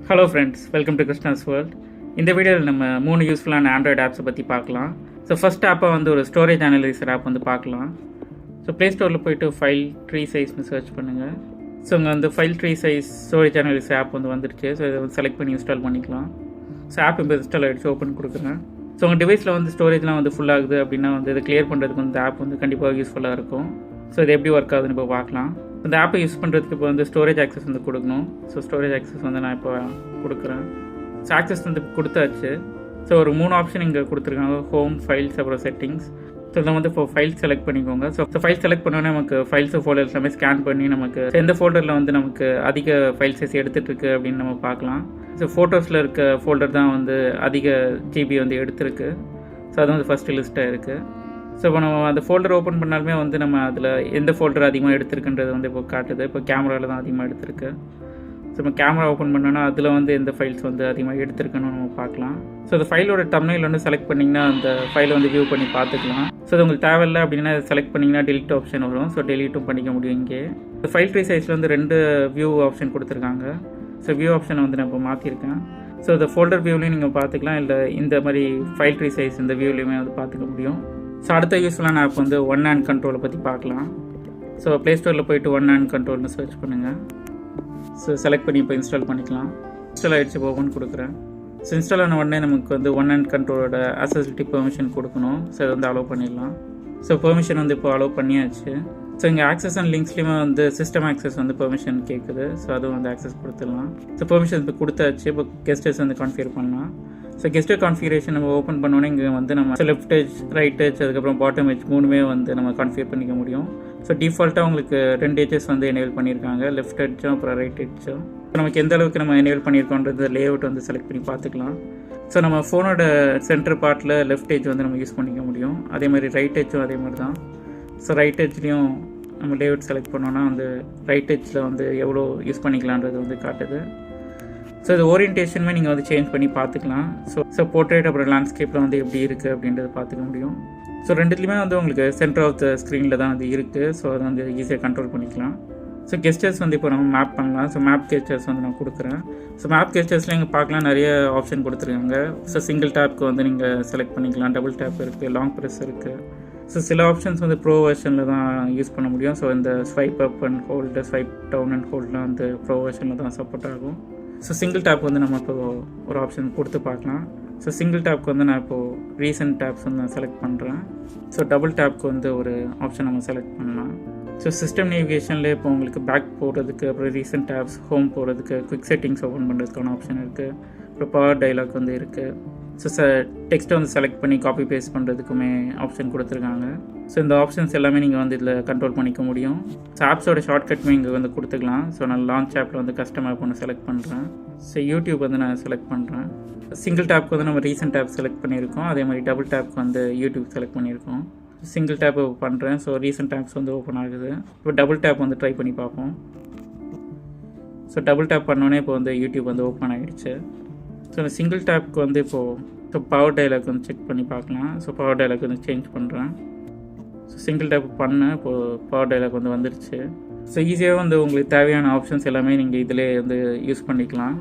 Hello friends, welcome to Krishna's world. இந்த வீடியோவில் நம்ம 3 யூஸ்ஃபுல்லான ஆண்ட்ராய்டு ஆப்ஸை பற்றி பார்க்கலாம். ஸோ ஃபஸ்ட் ஆப்பை வந்து ஒரு ஸ்டோரேஜ் அனலைசர் ஆப் வந்து பார்க்கலாம். ஸோ ப்ளே ஸ்டோரில் போய்ட்டு ஃபைல் ட்ரீ சைஸ்னு சர்ச் பண்ணுங்கள். ஸோ இங்கே வந்து file tree size storage analyser app வந்து வந்துருச்சு. ஸோ இதை வந்து செலக்ட் பண்ணி இன்ஸ்டால் பண்ணிக்கலாம். ஸோ ஆப் இப்போ இன்ஸ்டால் ஆகிடுச்சு, ஓப்பன் கொடுக்குறேன். ஸோ உங்கள் டிவைஸில் வந்து ஸ்டோரேஜ்லாம் வந்து ஃபுல் ஆகுது அப்படின்னா வந்து இதை கிளியர் பண்ணுறதுக்கு வந்து ஆப் வந்து கண்டிப்பாக யூஸ்ஃபுல்லாக இருக்கும். ஸோ இது எப்படி ஒர்க் ஆகுதுன்னு இப்போ பார்க்கலாம். இந்த ஆப்பை யூஸ் பண்ணுறதுக்கு இப்போ வந்து ஸ்டோரேஜ் ஆக்சஸ் வந்து கொடுக்கணும். ஸோ ஸ்டோரேஜ் ஆக்சஸ் வந்து நான் இப்போ கொடுக்குறேன். ஸோ ஆக்சஸ் வந்து கொடுத்தாச்சு. ஸோ ஒரு 3 ஆப்ஷன் இங்கே கொடுத்துருக்காங்க: ஹோம், ஃபைல்ஸ், அப்புறம் செட்டிங்ஸ். ஸோ இதை வந்து இப்போ ஃபைல் செலக்ட் பண்ணிக்கோங்க. ஸோ ஃபைல் செலக்ட் பண்ணோன்னே நமக்கு ஃபைல்ஸ் ஃபோல்டர்ஸ் எல்லாமே ஸ்கேன் பண்ணி நமக்கு எந்த ஃபோல்டரில் வந்து நமக்கு அதிக ஃபைல் சைஸ் எடுத்துகிட்ருக்கு அப்படின்னு நம்ம பார்க்கலாம். ஸோ ஃபோட்டோஸில் இருக்க ஃபோல்டர் தான் வந்து அதிக ஜிபி வந்து எடுத்திருக்கு. ஸோ அது வந்து ஃபஸ்ட்டு லிஸ்ட்டாக இருக்குது. ஸோ இப்போ நம்ம அந்த ஃபோல்டர் ஓப்பன் பண்ணாலுமே வந்து நம்ம அதில் எந்த ஃபோல்டர் அதிகமாக எடுத்துருக்குன்றது வந்து இப்போ காட்டுது. இப்போ கேமராவில் தான் அதிகமாக எடுத்திருக்கு. ஸோ நம்ம கேமரா ஓப்பன் பண்ணோன்னா அதில் வந்து எந்த ஃபைல்ஸ் வந்து அதிகமாக எடுத்துருக்குன்னு நம்ம பார்க்கலாம். ஸோ அந்த ஃபைலோட தம்ப்நெயில் வந்து செலக்ட் பண்ணிங்கன்னா அந்த ஃபைலை வந்து வியூ பண்ணி பார்த்துக்கலாம். ஸோ அது உங்களுக்கு தேவையில்லை அப்படின்னா செலக்ட் பண்ணிங்கன்னா டெலிட் ஆப்ஷன் வரும். ஸோ டெலிட்டும் பண்ணிக்க முடியும். இங்கே ஃபைல் ட்ரீ சைஸில் வந்து 2 வியூ ஆப்ஷன் கொடுத்துருக்காங்க. ஸோ வியூ ஆப்ஷனை வந்து நான் இப்போ மாற்றிருக்கேன். ஸோ இந்த ஃபோல்டர் வியூலையும் நீங்கள் பார்த்துக்கலாம், இல்லை இந்த மாதிரி ஃபைல் ட்ரீ சைஸ் இந்த வியூலையுமே வந்து பார்த்துக்க முடியும். ஸோ அடுத்த யூஸ்ஃபுல்லான ஆப் வந்து ஒன் ஹேண்ட் கண்ட்ரோலை பற்றி பார்க்கலாம். ஸோ ப்ளே ஸ்டோரில் போய்ட்டு ஒன் ஹேண்ட் கண்ட்ரோல்னு சர்ச் பண்ணுங்கள். ஸோ செலக்ட் பண்ணி இப்போ இன்ஸ்டால் பண்ணிக்கலாம். இன்ஸ்டால் ஆகிடுச்சு, இப்போ ஓப்பன் கொடுக்குறேன். ஸோ இன்ஸ்டால் ஆன உடனே நமக்கு வந்து ஒன் ஹேண்ட் கண்ட்ரோலோட அக்சசிபிலிட்டி பெர்மிஷன் கொடுக்கணும். ஸோ அதை வந்து அலோவ் பண்ணிடலாம். ஸோ பெர்மிஷன் வந்து இப்போ அலோவ் பண்ணியாச்சு. ஸோ இங்கே ஆக்சஸ் அண்ட் லிங்க்ஸ்லேயுமே வந்து சிஸ்டம் ஆக்சஸ் வந்து பெர்மிஷன் கேட்குது. ஸோ அதுவும் வந்து ஆக்சஸ் கொடுத்துடலாம். ஸோ பெர்மிஷன் இப்போ கொடுத்தாச்சு. இப்போ கெஸ்டர்ஸ் வந்து கான்ஃபிகர் பண்ணலாம். ஸோ கெஸ்டர் கான்ஃபிகரேஷன் நம்ம ஓப்பன் பண்ணோன்னே இங்கே வந்து நம்ம லெஃப்ட் எட்ஜ், ரைட் எட்ஜ், அதுக்கப்புறம் பாட்டம் எட்ஜ் 3மே வந்து நம்ம கான்ஃபிகர் பண்ணிக்க முடியும். ஸோ டிஃபால்ட்டாக உங்களுக்கு 2 எட்ஜஸ் வந்து எனேபிள் பண்ணியிருக்காங்க, லெஃப்ட் எட்ஜும் அப்புறம் ரைட் எட்ஜும். ஸோ நமக்கு எந்த அளவுக்கு நம்ம எனேபிள் பண்ணியிருக்கோன்றது லேஅவுட் வந்து செலக்ட் பண்ணி பார்த்துக்கலாம். ஸோ நம்ம ஃபோனோட சென்டர் பார்ட்டில் லெஃப்ட் எட்ஜ் வந்து நம்ம யூஸ் பண்ணிக்க முடியும். அதே மாதிரி ரைட் எட்ஜும் அதே மாதிரி தான். ஸோ ரைட் எட்ஜ்லேயும் நம்ம லேஅவுட் செலக்ட் பண்ணோன்னா வந்து ரைட் எட்ஜில் வந்து எவ்வளோ யூஸ் பண்ணிக்கலான்றது வந்து காட்டுது. ஸோ இது ஓரியன்டேஷனுமே நீங்கள் வந்து சேஞ்ச் பண்ணி பார்த்துக்கலாம். ஸோ போர்ட்ரேட் அப்புறம் லேண்ட்ஸ்கேப்பில் வந்து எப்படி இருக்குது அப்படின்றத பார்த்துக்க முடியும். ஸோ ரெண்டுத்துலேயுமே வந்து உங்களுக்கு சென்டர் ஆஃப் த ஸ்க்ரீனில் தான் வந்து இருக்குது. ஸோ அதை வந்து ஈஸியாக கண்ட்ரோல் பண்ணிக்கலாம். ஸோ கெஸ்டர்ஸ் வந்து இப்போ நம்ம மேப் பண்ணலாம். ஸோ மேப் கெஸ்டர்ஸ் வந்து நான் கொடுக்குறேன். ஸோ மேப் கெஸ்டர்ஸில் இங்கே பார்க்கலாம், நிறைய ஆப்ஷன் கொடுத்துருக்காங்க. ஸோ சிங்கிள் டேப்க்கு வந்து நீங்கள் செலக்ட் பண்ணிக்கலாம், டபுள் டேப் இருக்குது, லாங் ப்ரெஸ் இருக்குது. ஸோ சில ஆப்ஷன்ஸ் வந்து ப்ரோ வெர்ஷனில் தான் யூஸ் பண்ண முடியும். ஸோ இந்த swipe up and hold, swipe down and ஹோல்டெலாம் வந்து ப்ரோ வெர்ஷனில் தான் சப்போர்ட் ஆகும். ஸோ சிங்கிள் டேப் வந்து நம்ம இப்போ ஒரு ஆப்ஷன் கொடுத்து பார்க்கலாம். ஸோ சிங்கிள் டேப்க்கு வந்து நான் இப்போது ரீசன்ட் டேப்ஸ் வந்து நான் செலக்ட் பண்ணுறேன். ஸோ டபுள் டேப்க்கு வந்து ஒரு ஆப்ஷன் நம்ம செலக்ட் பண்ணலாம். ஸோ சிஸ்டம் நேவிகேஷனில் இப்போ உங்களுக்கு பேக் போடுறதுக்கு, அப்புறம் ரீசன்ட் டேப்ஸ், ஹோம் போடுறதுக்கு, குவிக் செட்டிங்ஸ் ஓப்பன் பண்ணுறதுக்கான ஆப்ஷன் இருக்குது. அப்புறம் பவர் டைலாக் வந்து இருக்குது. ஸோ டெக்ஸ்ட்டை வந்து செலக்ட் பண்ணி காப்பி பேஸ்ட் பண்ணுறதுக்குமே ஆப்ஷன் கொடுத்துருக்காங்க. ஸோ இந்த ஆப்ஷன்ஸ் எல்லாமே நீங்கள் வந்து இதில் கண்ட்ரோல் பண்ணிக்க முடியும். ஸோ ஆப்ஸோட ஷார்ட்கட்மே இங்கே வந்து கொடுத்துக்கலாம். ஸோ நான் லான்ச் ஆப்பில் வந்து கஸ்டம் ஆப் ஒன்று செலக்ட் பண்ணுறேன். ஸோ யூடியூப் வந்து நான் செலக்ட் பண்ணுறேன். சிங்கிள் டேப்க்கு வந்து நம்ம ரீசன்ட் டேப் செலக்ட் பண்ணியிருக்கோம். அதே மாதிரி டபுள் டேப்க்கு வந்து யூடியூப் செலக்ட் பண்ணியிருக்கோம். சிங்கிள் டேப் பண்ணுறேன். ஸோ ரீசன்ட் டேப்ஸ் வந்து ஓப்பன் ஆகுது. இப்போ டபுள் டேப் வந்து ட்ரை பண்ணி பார்ப்போம். ஸோ டபுள் டேப் பண்ணோன்னே இப்போ வந்து யூடியூப் வந்து ஓப்பன் ஆகிடுச்சு. ஸோ இந்த சிங்கிள் டேப்க்கு வந்து இப்போது பவர் டைலாக் வந்து செக் பண்ணி பார்க்கலாம். ஸோ பவர் டைலாக் வந்து சேஞ்ச் பண்ணுறேன். ஸோ சிங்கிள் டேப் பண்ணேன், இப்போது பவர் டைலாக் வந்து வந்துருச்சு. ஸோ ஈஸியாக வந்து உங்களுக்கு தேவையான ஆப்ஷன்ஸ் எல்லாமே நீங்கள் இதிலே வந்து யூஸ் பண்ணிக்கலாம்.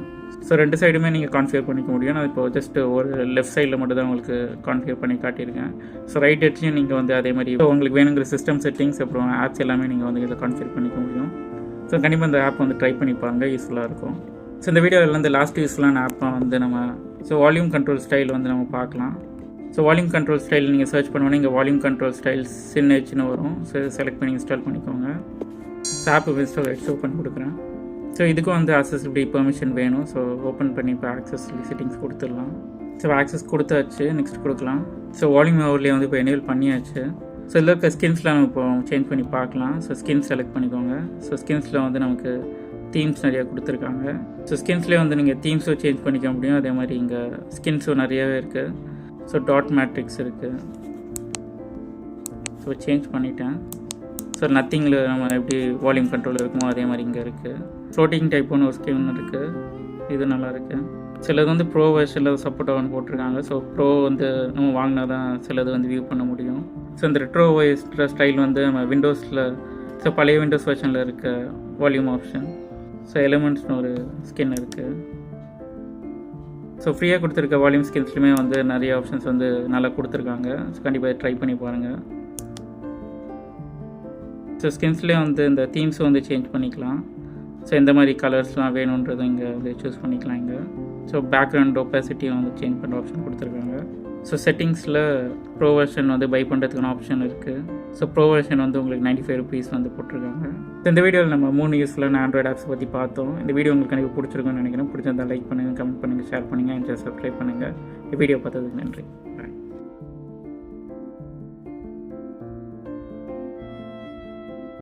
ஸோ 2 சைடுமே நீங்கள் கான்ஃபிகர் பண்ணிக்க முடியும். நான் இப்போ ஜஸ்ட் ஒரு லெஃப்ட் சைடில் மட்டும் தான் உங்களுக்கு கான்ஃபிகர் பண்ணி காட்டியிருக்கேன். ஸோ ரைட் எட்ஜ்லையும் நீங்கள் வந்து அதே மாதிரி உங்களுக்கு வேணுங்கிற சிஸ்டம் செட்டிங்ஸ் அப்புறம் ஆப்ஸ் எல்லாமே நீங்கள் வந்து இதை கான்ஃபிகர் பண்ணிக்க முடியும். ஸோ கண்டிப்பாக இந்த ஆப் வந்து ட்ரை பண்ணி பாருங்கள், யூஸ்ஃபுல்லாக இருக்கும். ஸோ இந்த வீடியோவில் வந்து லாஸ்ட் யூஸ்ஃபுல்லான ஆப்பை வந்து நம்ம வால்யூம் கண்ட்ரோல் ஸ்டைல் வந்து நம்ம பார்க்கலாம். ஸோ வால்யூம் கண்ட்ரோல் ஸ்டைல் நீங்கள் சர்ச் பண்ணுவோன்னா இங்கே வால்யூம் கண்ட்ரோல் ஸ்டைல் சின்ஹெச்னு வரும். ஸோ செலக்ட் பண்ணி இன்ஸ்டால் பண்ணிக்கோங்க. ஸோ ஆப் இன்ஸ்டால் ஆகிடுச்சு, ஓப்பன் கொடுக்குறேன். ஸோ இதுக்கும் வந்து அக்சசிபிலிட்டி பெர்மிஷன் வேணும். ஸோ ஓப்பன் பண்ணி இப்போ ஆக்சஸ் செட்டிங்ஸ் கொடுத்துடலாம். ஸோ ஆக்சஸ் கொடுத்தாச்சு, நெக்ஸ்ட் கொடுக்கலாம். ஸோ வால்யூம் ஓவர்லேயே வந்து இப்போ எனேபிள் பண்ணியாச்சு. ஸோ இதில் இருக்க ஸ்கின்ஸ்லாம் நம்ம இப்போ சேஞ்ச் பண்ணி பார்க்கலாம். ஸோ ஸ்கின்ஸ் செலக்ட் பண்ணிக்கோங்க. ஸோ ஸ்கின்ஸில் வந்து நமக்கு தீம்ஸ் நிறையா கொடுத்துருக்காங்க. ஸோ ஸ்கின்ஸ்லேயே வந்து நீங்கள் தீம்ஸும் சேஞ்ச் பண்ணிக்க முடியும். அதே மாதிரி இங்கே ஸ்கின்ஸும் நிறையாவே இருக்குது. ஸோ டாட் மேட்ரிக்ஸ் இருக்குது. ஸோ சேஞ்ச் பண்ணிட்டேன். ஸோ நத்திங்கில் நம்ம எப்படி வால்யூம் கண்ட்ரோல் இருக்குமோ அதே மாதிரி இங்கே இருக்குது. ஃப்ளோட்டிங் டைப் ஒன்று ஒரு ஸ்கின் இருக்குது, இது நல்லாயிருக்கு. சிலது வந்து ப்ரோ வெர்ஷனில் சப்போர்ட் ஆகுன்னு போட்டிருக்காங்க. ஸோ ப்ரோ வந்து நம்ம வாங்கினா தான் சிலது வந்து வியூ பண்ண முடியும். ஸோ இந்த ரெட்ரோ வாய்ஸ் ஸ்டைல் வந்து நம்ம விண்டோஸில், ஸோ பழைய விண்டோஸ் வெர்ஷனில் இருக்க வால்யூம் ஆப்ஷன். ஸோ எலிமெண்ட்ஸ்னு ஒரு ஸ்கின் இருக்குது. ஸோ ஃப்ரீயாக கொடுத்துருக்க வால்யூம் ஸ்கின்ஸ்லையுமே வந்து நிறைய ஆப்ஷன்ஸ் வந்து நல்லா கொடுத்துருக்காங்க. ஸோ கண்டிப்பாக ட்ரை பண்ணி பாருங்கள். ஸோ ஸ்கின்ஸ்லேயே வந்து இந்த தீம்ஸும் வந்து சேஞ்ச் பண்ணிக்கலாம். ஸோ எந்த மாதிரி கலர்ஸ்லாம் வேணுன்றது இங்கே வந்து சூஸ் பண்ணிக்கலாம். இங்கே ஸோ பேக்ரவுண்ட் ஒப்பாசிட்டியும் வந்து சேஞ்ச் பண்ணுற ஆப்ஷன் கொடுத்துருக்காங்க. ஸோ செட்டிங்ஸில் ப்ரோ வெர்ஷன் வந்து பை பண்ணுறதுக்கான ஆப்ஷன் இருக்குது. ஸோ ப்ரோ வெர்ஷன் வந்து உங்களுக்கு 95 rupees வந்து போட்டிருக்காங்க. ஸோ இந்த வீடியோவில் நம்ம 3 யூஸ்ஃபுல்லான ஆண்ட்ராய்டு ஆப்ஸ் பற்றி பார்த்தோம். இந்த வீடியோ உங்களுக்கு கண்டிப்பாக பிடிச்சிருக்குன்னு நினைக்கிறேன். பிடிச்சிருந்தால் லைக் பண்ணுங்கள், கமெண்ட் பண்ணுங்கள், ஷேர் பண்ணுங்கள், அண்ட் சப்ஸ்கிரைப் பண்ணுங்கள். இந்த வீடியோ பார்த்ததுக்கு நன்றி. பாய்.